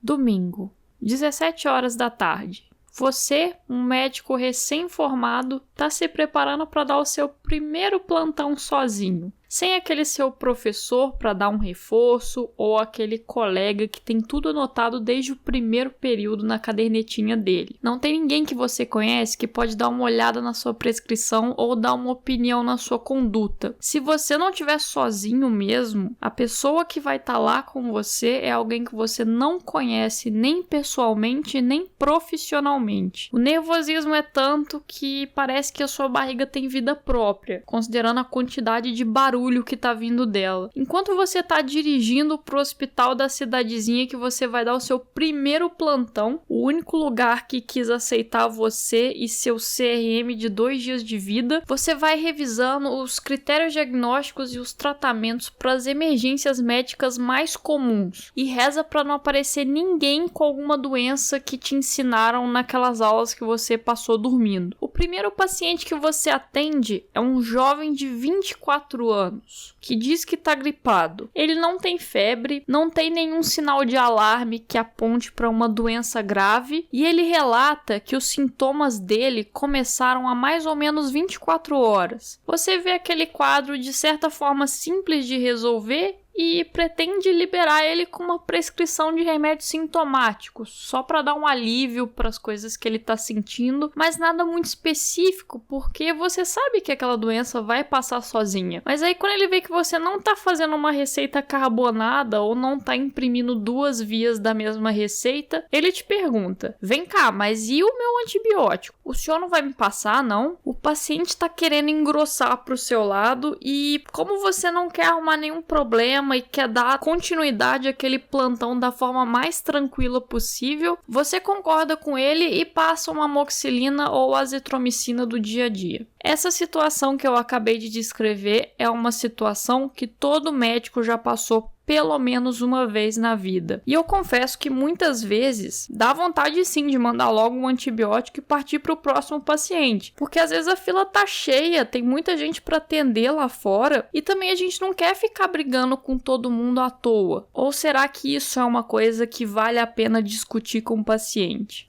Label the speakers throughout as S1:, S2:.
S1: Domingo, 17 horas da tarde. Você, um médico recém-formado, está se preparando para dar o seu primeiro plantão sozinho, sem aquele seu professor para dar um reforço ou aquele colega que tem tudo anotado desde o primeiro período na cadernetinha dele. Não tem ninguém que você conhece que pode dar uma olhada na sua prescrição ou dar uma opinião na sua conduta. Se você não estiver sozinho mesmo, a pessoa que vai estar lá com você é alguém que você não conhece nem pessoalmente nem profissionalmente. O nervosismo é tanto que parece que a sua barriga tem vida própria, considerando a quantidade de barulho que tá vindo dela. Enquanto você tá dirigindo pro hospital da cidadezinha que você vai dar o seu primeiro plantão, o único lugar que quis aceitar você e seu CRM de 2 dias de vida, você vai revisando os critérios diagnósticos e os tratamentos para as emergências médicas mais comuns e reza para não aparecer ninguém com alguma doença que te ensinaram naquelas aulas que você passou dormindo. O primeiro paciente que você atende é um jovem de 24 anos que diz que está gripado. Ele não tem febre, não tem nenhum sinal de alarme que aponte para uma doença grave e ele relata que os sintomas dele começaram há mais ou menos 24 horas. Você vê aquele quadro de certa forma simples de resolver e pretende liberar ele com uma prescrição de remédios sintomáticos, só para dar um alívio para as coisas que ele está sentindo, mas nada muito específico, porque você sabe que aquela doença vai passar sozinha. Mas aí quando ele vê que você não está fazendo uma receita carbonada ou não está imprimindo 2 vias da mesma receita, ele te pergunta: vem cá, mas e o meu antibiótico? O senhor não vai me passar, não? O paciente está querendo engrossar para o seu lado e como você não quer arrumar nenhum problema e quer dar continuidade àquele plantão da forma mais tranquila possível, você concorda com ele e passa uma amoxicilina ou azitromicina do dia a dia. Essa situação que eu acabei de descrever é uma situação que todo médico já passou pelo menos uma vez na vida. E eu confesso que muitas vezes dá vontade sim de mandar logo um antibiótico e partir para o próximo paciente. Porque às vezes a fila tá cheia, tem muita gente para atender lá fora e também a gente não quer ficar brigando com todo mundo à toa. Ou será que isso é uma coisa que vale a pena discutir com o paciente?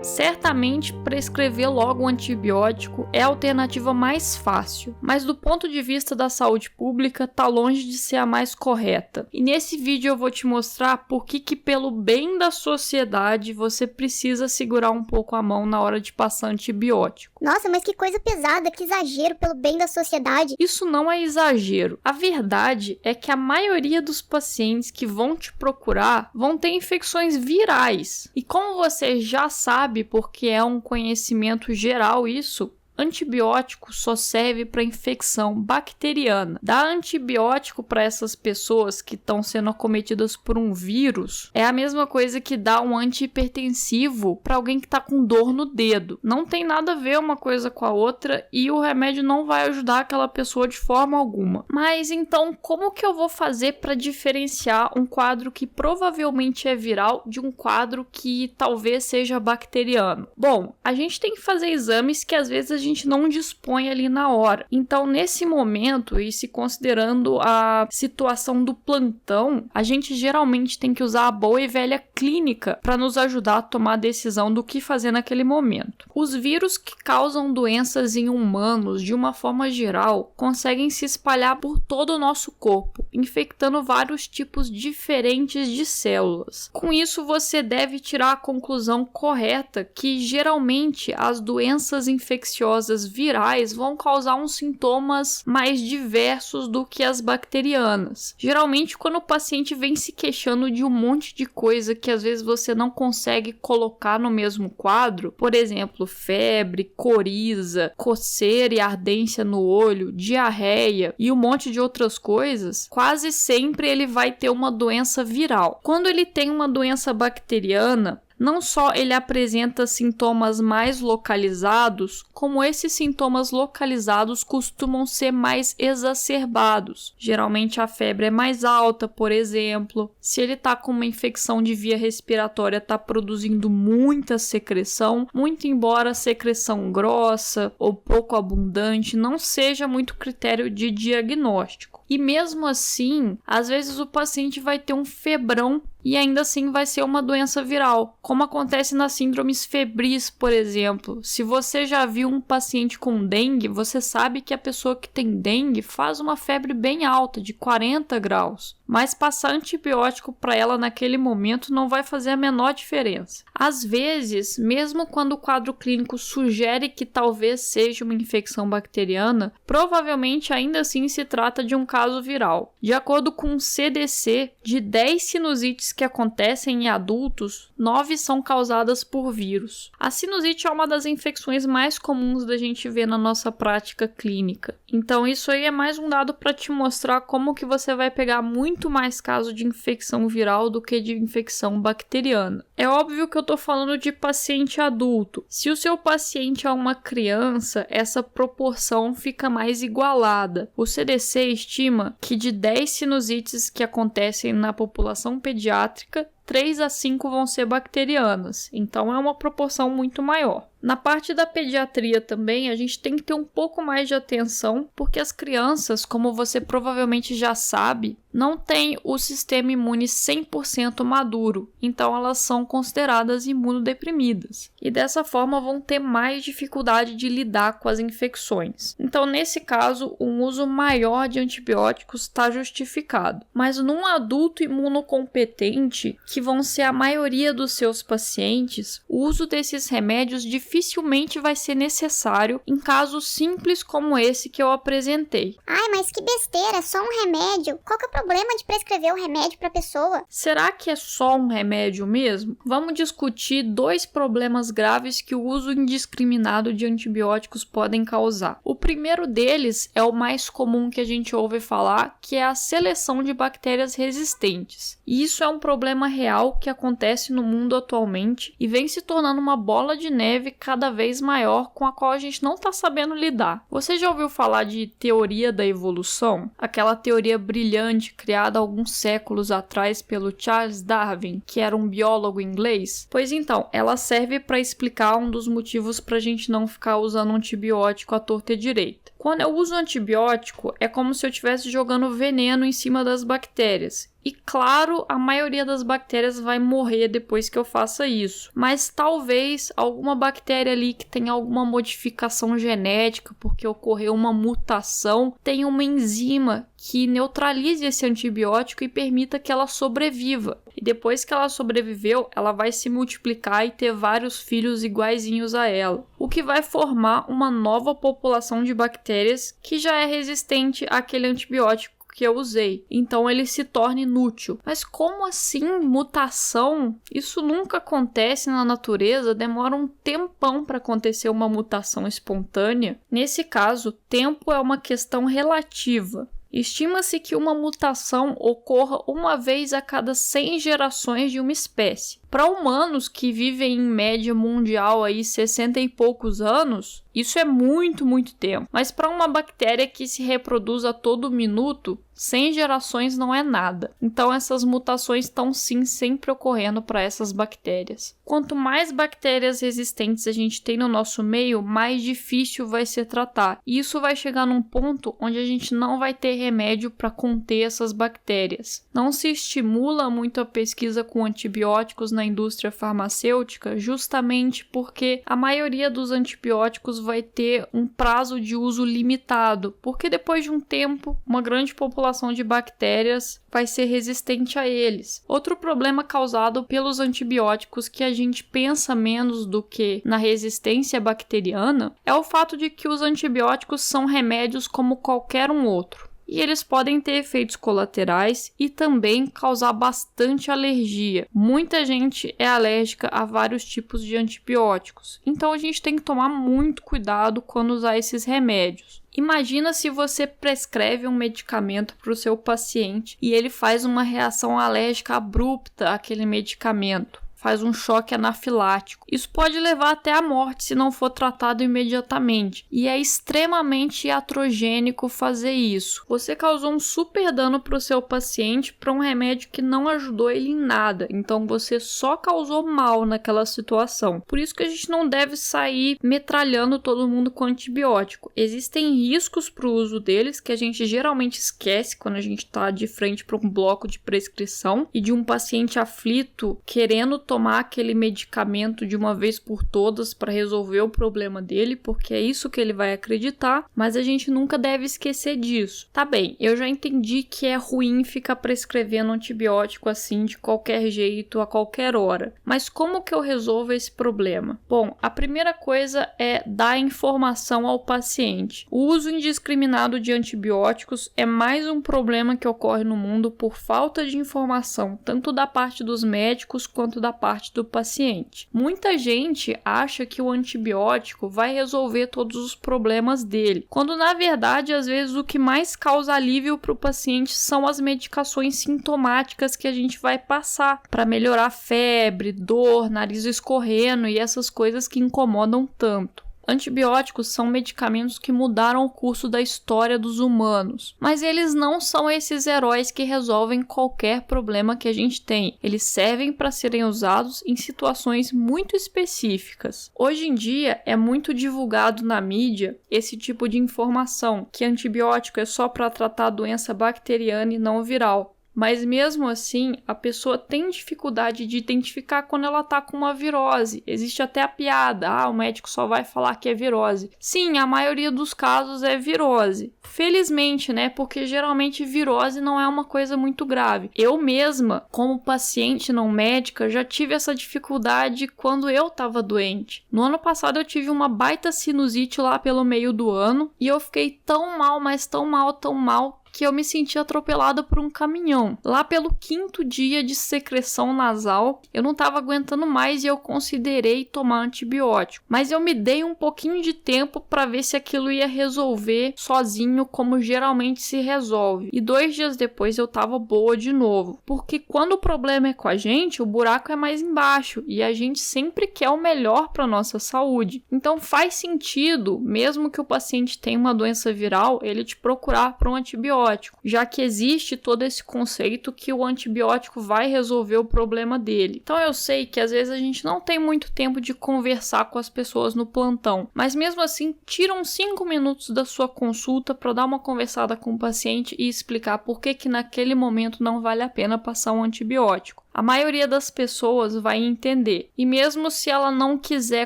S1: Certamente, prescrever logo um antibiótico é a alternativa mais fácil, mas do ponto de vista da saúde pública, tá longe de ser a mais correta. E nesse vídeo eu vou te mostrar por que pelo bem da sociedade, você precisa segurar um pouco a mão na hora de passar antibiótico.
S2: Nossa, mas que coisa pesada, que exagero pelo bem da sociedade.
S1: Isso não é exagero. A verdade é que a maioria dos pacientes que vão te procurar vão ter infecções virais. E como você já sabe, porque é um conhecimento geral isso, antibiótico só serve para infecção bacteriana. Dar antibiótico para essas pessoas que estão sendo acometidas por um vírus é a mesma coisa que dar um antihipertensivo para alguém que está com dor no dedo. Não tem nada a ver uma coisa com a outra e o remédio não vai ajudar aquela pessoa de forma alguma. Mas então, como que eu vou fazer para diferenciar um quadro que provavelmente é viral de um quadro que talvez seja bacteriano? Bom, a gente tem que fazer exames que às vezes a gente não dispõe ali na hora. Então, nesse momento, e se considerando a situação do plantão, a gente geralmente tem que usar a boa e velha clínica para nos ajudar a tomar a decisão do que fazer naquele momento. Os vírus que causam doenças em humanos, de uma forma geral, conseguem se espalhar por todo o nosso corpo, infectando vários tipos diferentes de células. Com isso, você deve tirar a conclusão correta que, geralmente, as doenças infecciosas virais vão causar uns sintomas mais diversos do que as bacterianas. Geralmente, quando o paciente vem se queixando de um monte de coisa que às vezes você não consegue colocar no mesmo quadro, por exemplo, febre, coriza, coceira e ardência no olho, diarreia e um monte de outras coisas, quase sempre ele vai ter uma doença viral. Quando ele tem uma doença bacteriana, não só ele apresenta sintomas mais localizados, como esses sintomas localizados costumam ser mais exacerbados. Geralmente a febre é mais alta, por exemplo. Se ele está com uma infecção de via respiratória, está produzindo muita secreção, muito embora a secreção grossa ou pouco abundante não seja muito critério de diagnóstico. E mesmo assim, às vezes o paciente vai ter um febrão e ainda assim vai ser uma doença viral, como acontece nas síndromes febris, por exemplo. Se você já viu um paciente com dengue, você sabe que a pessoa que tem dengue faz uma febre bem alta, de 40 graus. Mas passar antibiótico para ela naquele momento não vai fazer a menor diferença. Às vezes, mesmo quando o quadro clínico sugere que talvez seja uma infecção bacteriana, provavelmente ainda assim se trata de um caso viral. De acordo com o CDC, de 10 sinusites que acontecem em adultos, 9 são causadas por vírus. A sinusite é uma das infecções mais comuns da gente ver na nossa prática clínica. Então isso aí é mais um dado para te mostrar como que você vai pegar muito mais casos de infecção viral do que de infecção bacteriana. É óbvio que eu estou falando de paciente adulto. Se o seu paciente é uma criança, essa proporção fica mais igualada. O CDC estima que de 10 sinusites que acontecem na população pediátrica, 3 a 5 vão ser bacterianas, então é uma proporção muito maior. Na parte da pediatria também, a gente tem que ter um pouco mais de atenção, porque as crianças, como você provavelmente já sabe, não têm o sistema imune 100% maduro, então elas são consideradas imunodeprimidas, e dessa forma vão ter mais dificuldade de lidar com as infecções. Então, nesse caso, um uso maior de antibióticos está justificado. Mas num adulto imunocompetente, que vão ser a maioria dos seus pacientes, o uso desses remédios dificilmente vai ser necessário em casos simples como esse que eu apresentei.
S2: Ai, mas que besteira, é só um remédio. Qual que é o problema de prescrever um remédio para pessoa?
S1: Será que é só um remédio mesmo? Vamos discutir 2 problemas graves que o uso indiscriminado de antibióticos podem causar. O primeiro deles é o mais comum que a gente ouve falar, que é a seleção de bactérias resistentes. E isso é um problema real que acontece no mundo atualmente e vem se tornando uma bola de neve cada vez maior com a qual a gente não está sabendo lidar. Você já ouviu falar de teoria da evolução? Aquela teoria brilhante criada alguns séculos atrás pelo Charles Darwin, que era um biólogo inglês? Pois então, ela serve para explicar um dos motivos para a gente não ficar usando antibiótico à torta e direita. Quando eu uso antibiótico, é como se eu estivesse jogando veneno em cima das bactérias. E claro, a maioria das bactérias vai morrer depois que eu faça isso. Mas talvez alguma bactéria ali que tenha alguma modificação genética, porque ocorreu uma mutação, tenha uma enzima que neutralize esse antibiótico e permita que ela sobreviva. E depois que ela sobreviveu, ela vai se multiplicar e ter vários filhos iguaizinhos a ela. O que vai formar uma nova população de bactérias que já é resistente àquele antibiótico que eu usei, então ele se torna inútil. Mas como assim mutação? Isso nunca acontece na natureza, demora um tempão para acontecer uma mutação espontânea. Nesse caso, tempo é uma questão relativa. Estima-se que uma mutação ocorra uma vez a cada 100 gerações de uma espécie. Para humanos que vivem em média mundial aí 60 e poucos anos, isso é muito tempo. Mas para uma bactéria que se reproduz a todo minuto, 100 gerações não é nada. Então essas mutações estão sim sempre ocorrendo para essas bactérias. Quanto mais bactérias resistentes a gente tem no nosso meio, mais difícil vai ser tratar. E isso vai chegar num ponto onde a gente não vai ter remédio para conter essas bactérias. Não se estimula muito a pesquisa com antibióticos na indústria farmacêutica, justamente porque a maioria dos antibióticos vai ter um prazo de uso limitado, porque depois de um tempo, uma grande população de bactérias vai ser resistente a eles. Outro problema causado pelos antibióticos que a gente pensa menos do que na resistência bacteriana é o fato de que os antibióticos são remédios como qualquer um outro. E eles podem ter efeitos colaterais e também causar bastante alergia. Muita gente é alérgica a vários tipos de antibióticos, então a gente tem que tomar muito cuidado quando usar esses remédios. Imagina se você prescreve um medicamento para o seu paciente e ele faz uma reação alérgica abrupta àquele medicamento. faz um choque anafilático. Isso pode levar até a morte se não for tratado imediatamente, e é extremamente iatrogênico fazer isso. Você causou um super dano para o seu paciente para um remédio que não ajudou ele em nada, então você só causou mal naquela situação. Por isso que a gente não deve sair metralhando todo mundo com antibiótico. Existem riscos para o uso deles que a gente geralmente esquece quando a gente está de frente para um bloco de prescrição e de um paciente aflito querendo tomar aquele medicamento de uma vez por todas para resolver o problema dele, porque é isso que ele vai acreditar, mas a gente nunca deve esquecer disso. Tá bem, eu já entendi que é ruim ficar prescrevendo antibiótico assim de qualquer jeito, a qualquer hora, mas como que eu resolvo esse problema? Bom, a primeira coisa é dar informação ao paciente. O uso indiscriminado de antibióticos é mais um problema que ocorre no mundo por falta de informação, tanto da parte dos médicos quanto da parte do paciente. Muita gente acha que o antibiótico vai resolver todos os problemas dele, quando na verdade às vezes o que mais causa alívio para o paciente são as medicações sintomáticas que a gente vai passar para melhorar febre, dor, nariz escorrendo e essas coisas que incomodam tanto. Antibióticos são medicamentos que mudaram o curso da história dos humanos, mas eles não são esses heróis que resolvem qualquer problema que a gente tem. Eles servem para serem usados em situações muito específicas. Hoje em dia é muito divulgado na mídia esse tipo de informação, que antibiótico é só para tratar doença bacteriana e não viral. Mas mesmo assim, a pessoa tem dificuldade de identificar quando ela está com uma virose. Existe até a piada, o médico só vai falar que é virose. Sim, a maioria dos casos é virose. Felizmente, né? Porque geralmente virose não é uma coisa muito grave. Eu mesma, como paciente não médica, já tive essa dificuldade quando eu estava doente. No ano passado eu tive uma baita sinusite lá pelo meio do ano e eu fiquei tão mal, mas tão mal, que eu me senti atropelada por um caminhão. Lá pelo 5º dia de secreção nasal, eu não estava aguentando mais e eu considerei tomar antibiótico. Mas eu me dei um pouquinho de tempo para ver se aquilo ia resolver sozinho, como geralmente se resolve. E 2 dias depois eu estava boa de novo. Porque quando o problema é com a gente, o buraco é mais embaixo e a gente sempre quer o melhor para nossa saúde. Então faz sentido, mesmo que o paciente tenha uma doença viral, ele te procurar por um antibiótico, já que existe todo esse conceito que o antibiótico vai resolver o problema dele. Então eu sei que às vezes a gente não tem muito tempo de conversar com as pessoas no plantão, mas mesmo assim tira uns 5 minutos da sua consulta para dar uma conversada com o paciente e explicar por que naquele momento não vale a pena passar um antibiótico. A maioria das pessoas vai entender, e mesmo se ela não quiser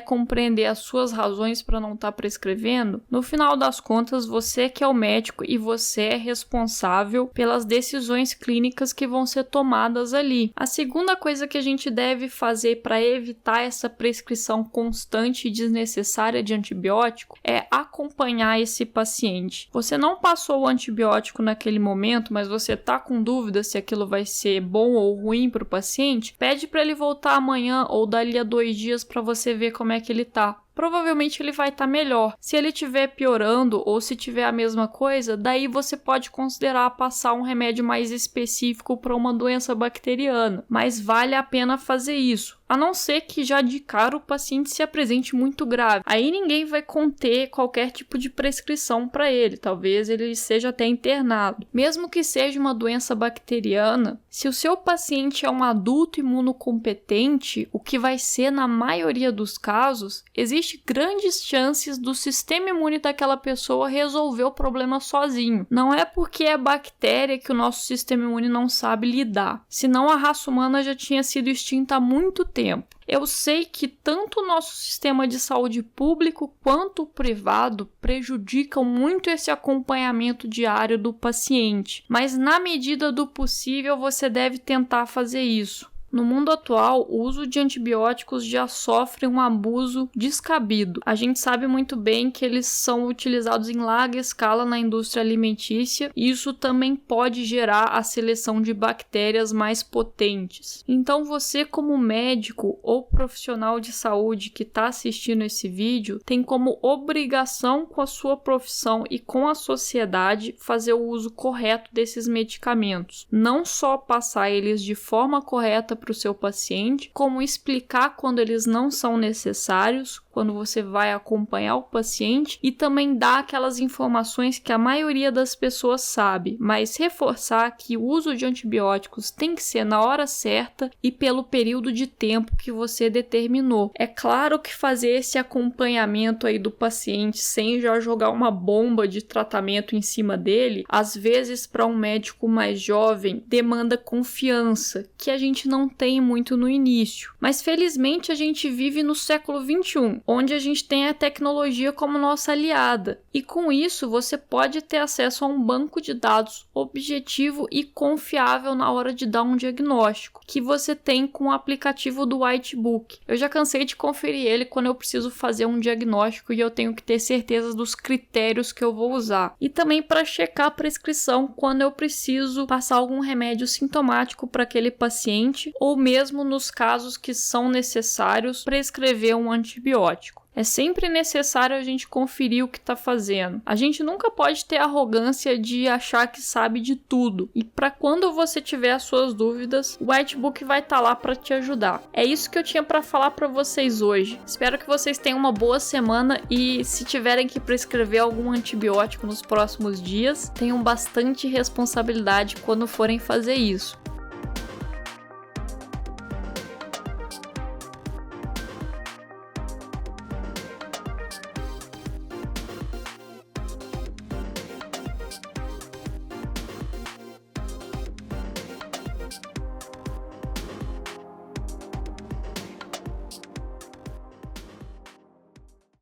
S1: compreender as suas razões para não estar prescrevendo, no final das contas você que é o médico e você é responsável pelas decisões clínicas que vão ser tomadas ali. A segunda coisa que a gente deve fazer para evitar essa prescrição constante e desnecessária de antibiótico é acompanhar esse paciente. Você não passou o antibiótico naquele momento, mas você está com dúvida se aquilo vai ser bom ou ruim para o paciente, pede para ele voltar amanhã ou dali a 2 dias para você ver como é que ele tá. Provavelmente ele vai estar melhor. Se ele estiver piorando ou se tiver a mesma coisa, daí você pode considerar passar um remédio mais específico para uma doença bacteriana. Mas vale a pena fazer isso. A não ser que já de cara o paciente se apresente muito grave. Aí ninguém vai conter qualquer tipo de prescrição para ele. Talvez ele seja até internado. Mesmo que seja uma doença bacteriana, se o seu paciente é um adulto imunocompetente, o que vai ser na maioria dos casos, existe grandes chances do sistema imune daquela pessoa resolver o problema sozinho. Não é porque é bactéria que o nosso sistema imune não sabe lidar. Senão a raça humana já tinha sido extinta há muito tempo. Eu sei que tanto o nosso sistema de saúde público quanto o privado prejudicam muito esse acompanhamento diário do paciente, mas na medida do possível você deve tentar fazer isso. No mundo atual, o uso de antibióticos já sofre um abuso descabido. A gente sabe muito bem que eles são utilizados em larga escala na indústria alimentícia e isso também pode gerar a seleção de bactérias mais potentes. Então você, como médico ou profissional de saúde que está assistindo esse vídeo, tem como obrigação com a sua profissão e com a sociedade fazer o uso correto desses medicamentos. Não só passar eles de forma correta para o seu paciente, como explicar quando eles não são necessários, quando você vai acompanhar o paciente, e também dar aquelas informações que a maioria das pessoas sabe, mas reforçar que o uso de antibióticos tem que ser na hora certa e pelo período de tempo que você determinou. É claro que fazer esse acompanhamento aí do paciente sem já jogar uma bomba de tratamento em cima dele, às vezes para um médico mais jovem, demanda confiança, que a gente não tem muito no início. Mas felizmente a gente vive no século XXI, onde a gente tem a tecnologia como nossa aliada. E com isso você pode ter acesso a um banco de dados objetivo e confiável na hora de dar um diagnóstico, que você tem com o aplicativo do Whitebook. Eu já cansei de conferir ele quando eu preciso fazer um diagnóstico e eu tenho que ter certeza dos critérios que eu vou usar. E também para checar a prescrição quando eu preciso passar algum remédio sintomático para aquele paciente, ou mesmo nos casos que são necessários prescrever um antibiótico. É sempre necessário a gente conferir o que está fazendo. A gente nunca pode ter a arrogância de achar que sabe de tudo. E para quando você tiver as suas dúvidas, o Whitebook vai estar lá para te ajudar. É isso que eu tinha para falar para vocês hoje. Espero que vocês tenham uma boa semana e, se tiverem que prescrever algum antibiótico nos próximos dias, tenham bastante responsabilidade quando forem fazer isso.